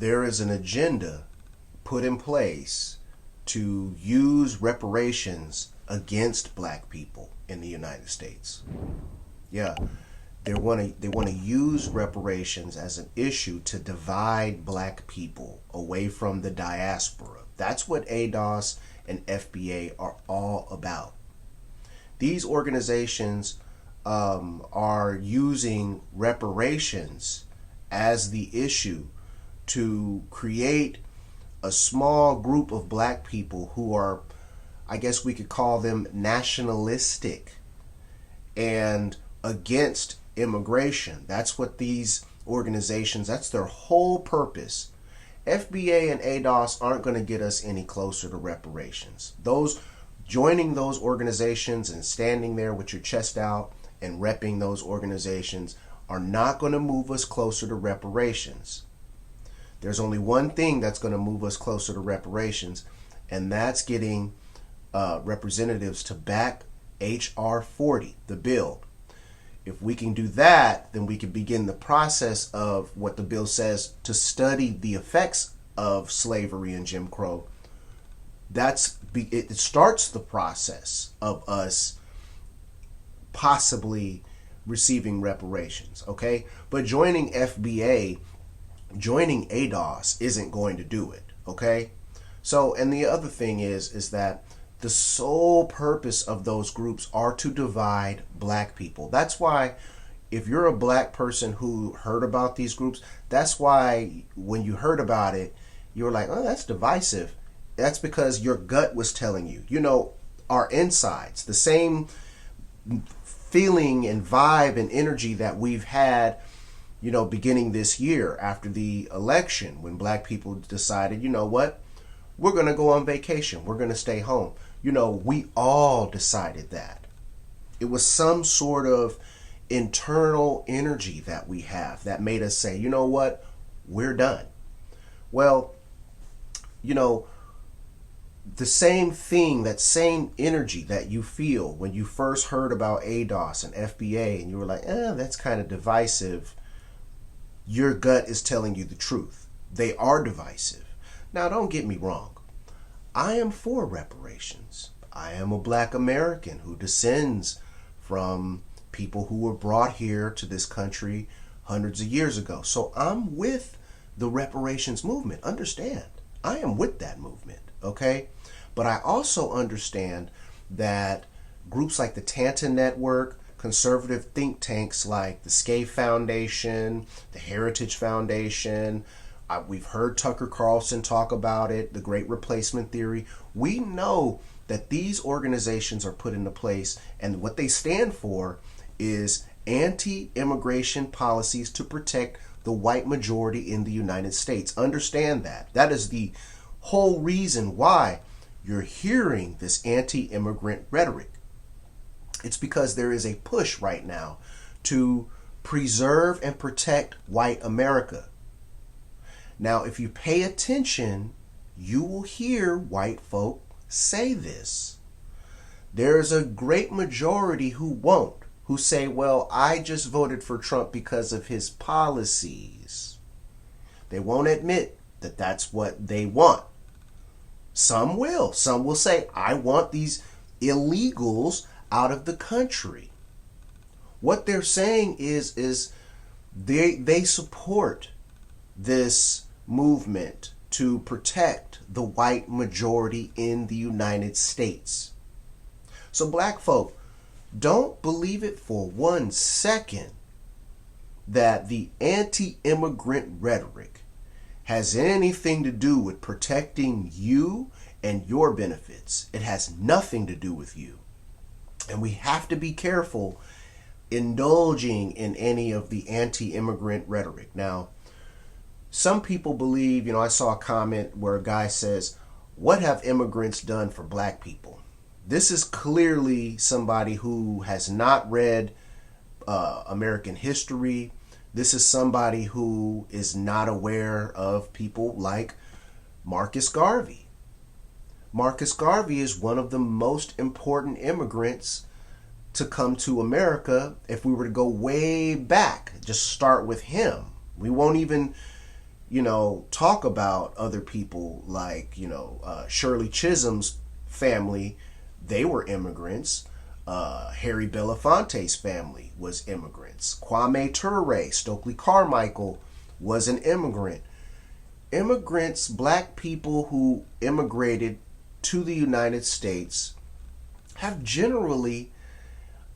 there is an agenda put in place to use reparations against black people in the United States. Yeah, they want to use reparations as an issue to divide black people away from the diaspora. That's what ADOS and FBA are all about. These organizations are using reparations as the issue to create a small group of black people who are, I guess we could call them nationalistic and against immigration. That's what these organizations, that's their whole purpose. FBA and ADOS aren't going to get us any closer to reparations. Those joining those organizations and standing there with your chest out and repping those organizations are not going to move us closer to reparations. There's only one thing that's going to move us closer to reparations, and that's getting representatives to back H.R. 40, the bill. If we can do that, then we can begin the process of what the bill says to study the effects of slavery and Jim Crow. It starts the process of us possibly receiving reparations, okay? But joining FBA, joining ADOS isn't going to do it, okay? So, and the other thing is that the sole purpose of those groups are to divide black people. That's why if you're a black person who heard about these groups, that's why when you heard about it, you were like, oh, that's divisive. That's because your gut was telling you, our insides, the same feeling and vibe and energy that we've had, beginning this year after the election, when black people decided, you know what, we're going to go on vacation. We're going to stay home. We all decided that. It was some sort of internal energy that we have that made us say, you know what, we're done. Well, the same thing, that same energy that you feel when you first heard about ADOS and FBA and you were like, that's kind of divisive. Your gut is telling you the truth. They are divisive. Now, don't get me wrong. I am for reparations. I am a black American who descends from people who were brought here to this country hundreds of years ago. So I'm with the reparations movement. Understand, I am with that movement, okay? But I also understand that groups like the Tanton Network, conservative think tanks like the Scaife Foundation, the Heritage Foundation, we've heard Tucker Carlson talk about it, the Great Replacement Theory. We know that these organizations are put into place, and what they stand for is anti-immigration policies to protect the white majority in the United States. Understand that. That is the whole reason why you're hearing this anti-immigrant rhetoric. It's because there is a push right now to preserve and protect white America. Now, if you pay attention, you will hear white folk say this. There's a great majority who won't, who say, well, I just voted for Trump because of his policies. They won't admit that that's what they want. Some will. Some will say, I want these illegals out of the country. What they're saying is they support this movement to protect the white majority in the United States. So black folk, don't believe it for 1 second that the anti-immigrant rhetoric has anything to do with protecting you and your benefits. It has nothing to do with you. And we have to be careful indulging in any of the anti-immigrant rhetoric. Now, some people believe, I saw a comment where a guy says, what have immigrants done for black people? This is clearly somebody who has not read American history. This is somebody who is not aware of people like Marcus Garvey. Marcus Garvey is one of the most important immigrants to come to America. If we were to go way back, just start with him. We won't even, talk about other people like, Shirley Chisholm's family. They were immigrants. Harry Belafonte's family was immigrants. Kwame Ture, Stokely Carmichael was an immigrant. Immigrants, black people who immigrated to the United States, have generally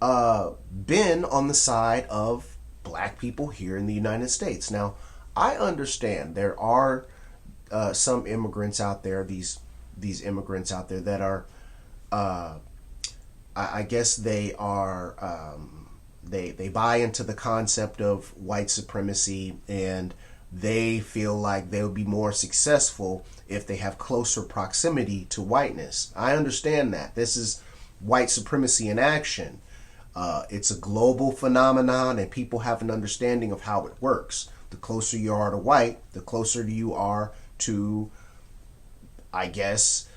been on the side of black people here in the United States. Now, I understand there are some immigrants out there, these immigrants out there that are, I guess they are, they buy into the concept of white supremacy, and they feel like they'll be more successful if they have closer proximity to whiteness. I understand that. This is white supremacy in action. It's a global phenomenon, and people have an understanding of how it works. The closer you are to white, the closer you are to, I guess,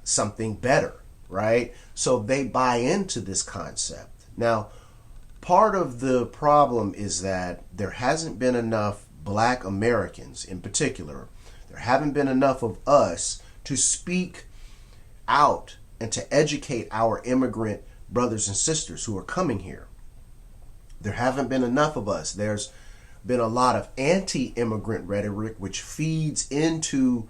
something better, right? So they buy into this concept. Now, part of the problem is that there hasn't been enough black Americans in particular. There haven't been enough of us to speak out and to educate our immigrant brothers and sisters who are coming here. There haven't been enough of us. There's been a lot of anti-immigrant rhetoric, which feeds into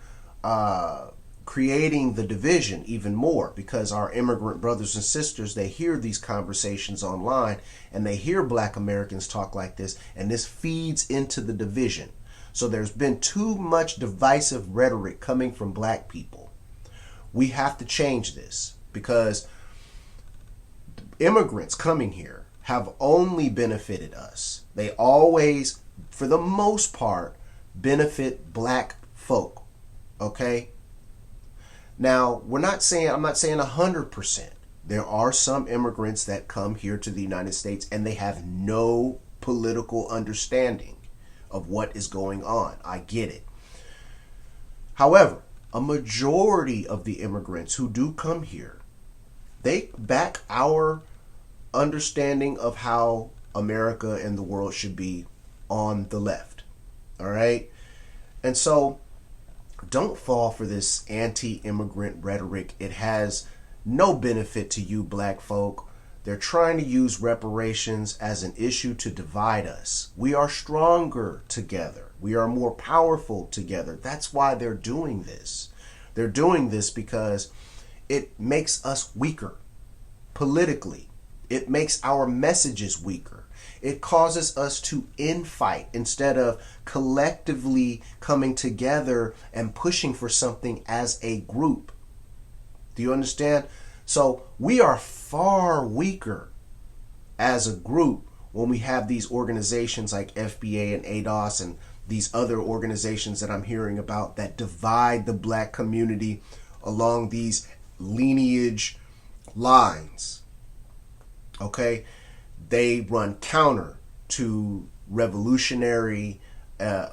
creating the division even more, because our immigrant brothers and sisters, they hear these conversations online and they hear black Americans talk like this, and this feeds into the division. So there's been too much divisive rhetoric coming from black people. We have to change this, because immigrants coming here have only benefited us. They always, for the most part, benefit black folk. Okay? Now, I'm not saying 100%. There are some immigrants that come here to the United States and they have no political understanding of what is going on. I get it. However, a majority of the immigrants who do come here, they back our understanding of how America and the world should be on the left. All right? And so, don't fall for this anti-immigrant rhetoric. It has no benefit to you black folk. They're trying to use reparations as an issue to divide us. We are stronger together. We are more powerful together. That's why they're doing this. They're doing this because it makes us weaker politically. It makes our messages weaker. It causes us to infight instead of collectively coming together and pushing for something as a group. Do you understand? So we are far weaker as a group when we have these organizations like FBA and ADOS and these other organizations that I'm hearing about that divide the black community along these lineage lines. Okay? They run counter to revolutionary,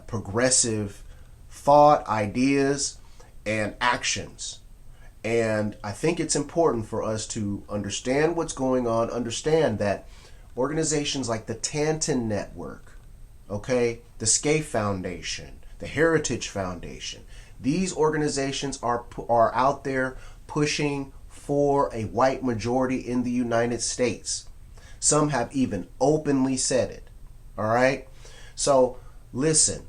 progressive thought, ideas, and actions. And I think it's important for us to understand what's going on, understand that organizations like the Tanton Network, okay, the Scaife Foundation, the Heritage Foundation, these organizations are out there pushing for a white majority in the United States. Some have even openly said it. All right? So, listen,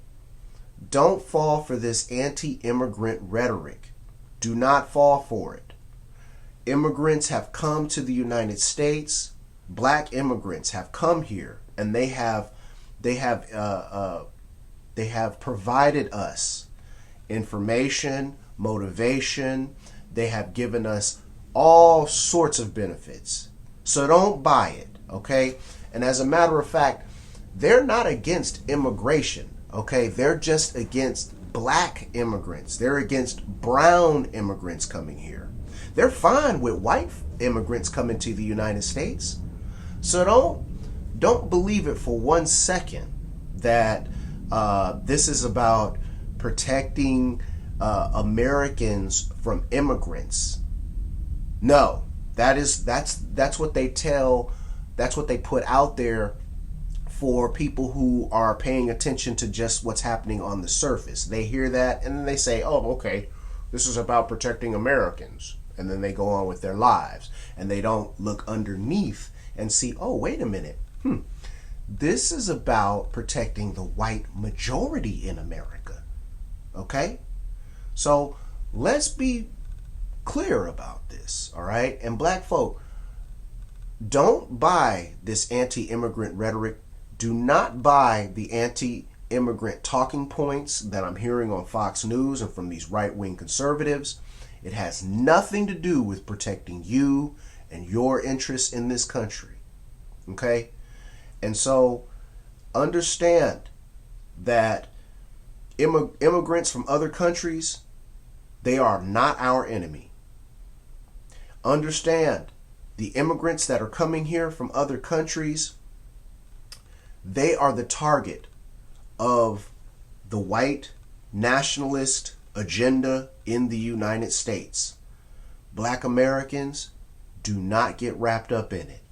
don't fall for this anti-immigrant rhetoric. Do not fall for it. Immigrants have come to the United States. Black immigrants have come here, and they have provided us information, motivation. They have given us all sorts of benefits. So don't buy it. Okay? And as a matter of fact, they're not against immigration. Okay? They're just against black immigrants. They're against brown immigrants coming here. They're fine with white immigrants coming to the United States. So don't believe it for 1 second that this is about protecting Americans from immigrants. No, that's what they tell. That's what they put out there for people who are paying attention to just what's happening on the surface. They hear that and then they say, oh, okay, this is about protecting Americans. And then they go on with their lives. And they don't look underneath and see, oh, wait a minute. This is about protecting the white majority in America. Okay? So let's be clear about this, all right? And black folk, don't buy this anti-immigrant rhetoric. Do not buy the anti-immigrant talking points that I'm hearing on Fox News and from these right-wing conservatives. It has nothing to do with protecting you and your interests in this country. Okay? And so understand that immigrants from other countries, they are not our enemy. Understand the immigrants that are coming here from other countries, they are the target of the white nationalist agenda in the United States. Black Americans, do not get wrapped up in it.